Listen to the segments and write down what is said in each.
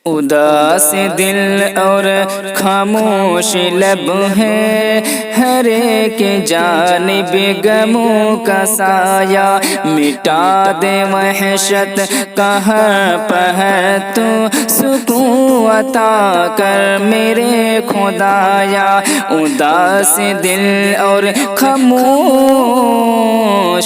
اداس دل اور خاموش لب ہے، ہر ایک جانب غموں کا سایہ مٹا دے وحشت کہاں پہ ہے تو سکون عطا کر میرے خدایا۔ اداس دل اور خاموش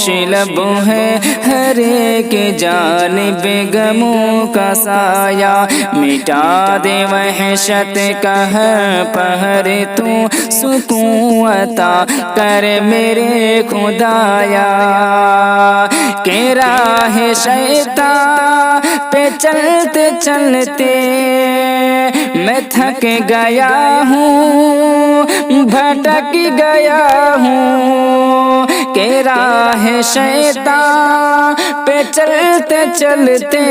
لب ہے، ہر ایک جانب غموں کا سایہ مٹا دے وحشت کہاں پہر تو سکون عطا کر میرے خدایا۔ کہ راہ شیطان پہ چلتے چلتے میں تھک گیا ہوں، بھٹک گیا ہوں۔ کہ راہ شیطان پہ چلتے چلتے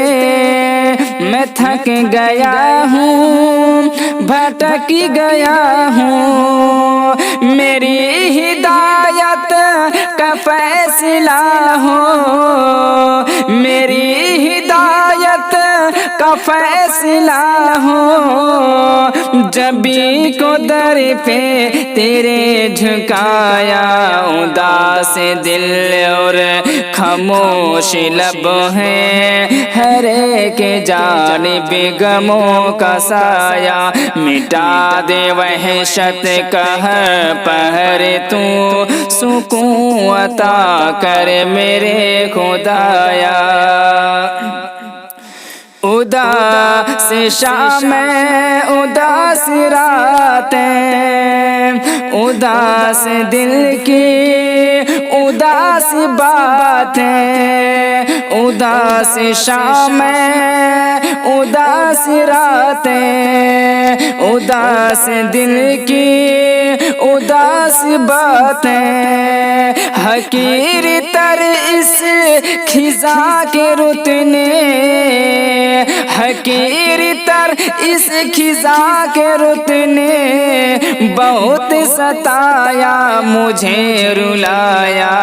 میں تھک گیا ہوں، بھٹک گیا ہوں۔ میری ہدایت کا فیصلہ ہو، میری ہدایت کا فیصلہ ہو، جبھی کو در پہ تیرے جھکایا۔ اداس دل اور خاموش لب ہیں، ہر ایک جانب غموں کا سایہ مٹا دے وحشت کہاں پہر تو سکون عطا کر میرے خدایا۔ اداس شام اداس راتیں، اداس دل کی اداس باتیں، اداس شام اداس راتیں، اداس دل کی اداس باتیں۔ حقیر تر اس خزاں کے رتنے، حقیر تر اس خزاں کے رتنے، بہت ستایا مجھے رلایا۔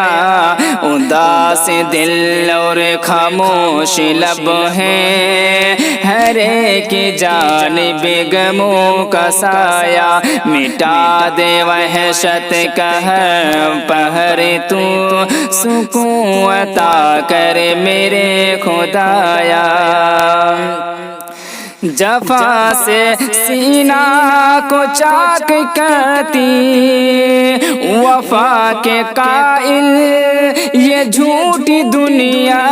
اداس دل اور خاموش لب ہیں، ہر ایک جانب غموں کا سایہ مٹا دے وحشت کہاں پہر تو سکون عطا کر میرے خدایا۔ جفا سے سینہ کو چاک کرتی وفا کے قائل یہ جھوٹی دنیا،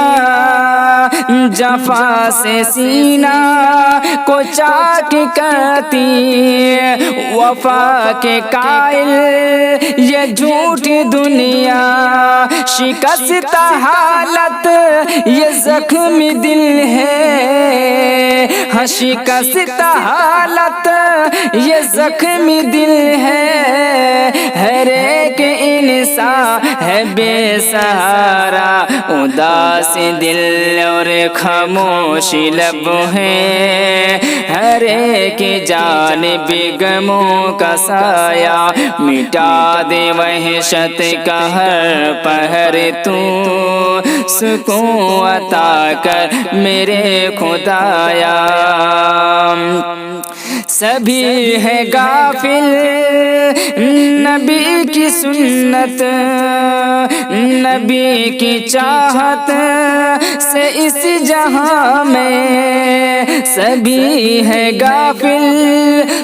جفا سے سینہ کو چاک کرتی وفا کے قائل یہ جھوٹی دنیا، شکست حالت یہ زخمی دل ہے، ہاں شکست حالت یہ زخمی دل ہے، ہر ایک انسان ہے بے سہارا۔ اداس دل اور خاموش لب ہیں، ہر ایک جانب غموں کا سایہ مٹا دے وحشت کہاں پہر تو سکون عطا کر میرے خدایا۔ سبھی ہے غافل نبی کی سنت، نبی کی چاہت سے اس جہاں میں، سبھی ہے غافل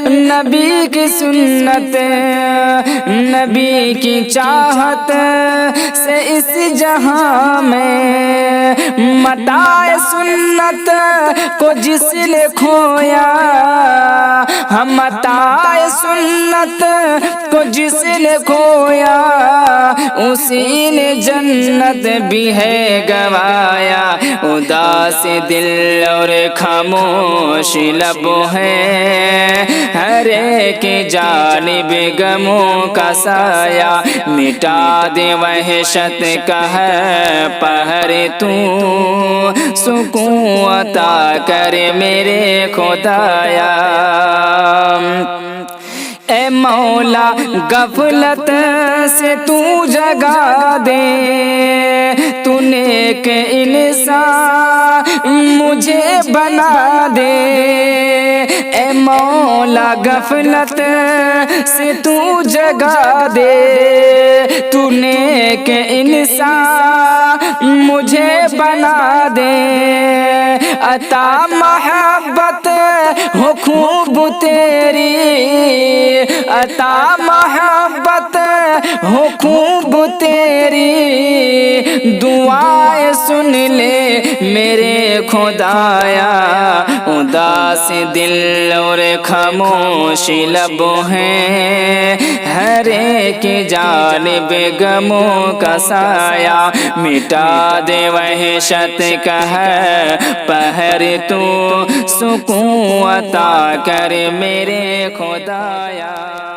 نبی کی سنت، نبی کی چاہت سے اس جہاں میں، متاع سنت کو جس نے کھویا، ہم متاع سنت کو جس نے کھویا، اسی نے جنت بھی ہے گوایا۔ اداس دل اور خاموش لب ہیں، ہر ایک جانب غموں کا سایہ مٹا دے وحشت کہاں پہر تو سکون عطا کر میرے خدایا۔ اے مولا غفلت سے تو جگا دے، تو نیک انسان مجھے بنا دے، مولا غفلت سے تو جگا دے، تو نیک انسان مجھے بنا دے، عطا محبت ہو خوب تیری، عطا محبت ہو خوب تیری، دعائیں سن لے میرے خدایا، اداس دل اور خاموش لب ہیں، ہر ایک جانب غموں کا سایہ، مٹا دے وحشت کا ہے پہر، تو سکون عطا کر میرے خدایا۔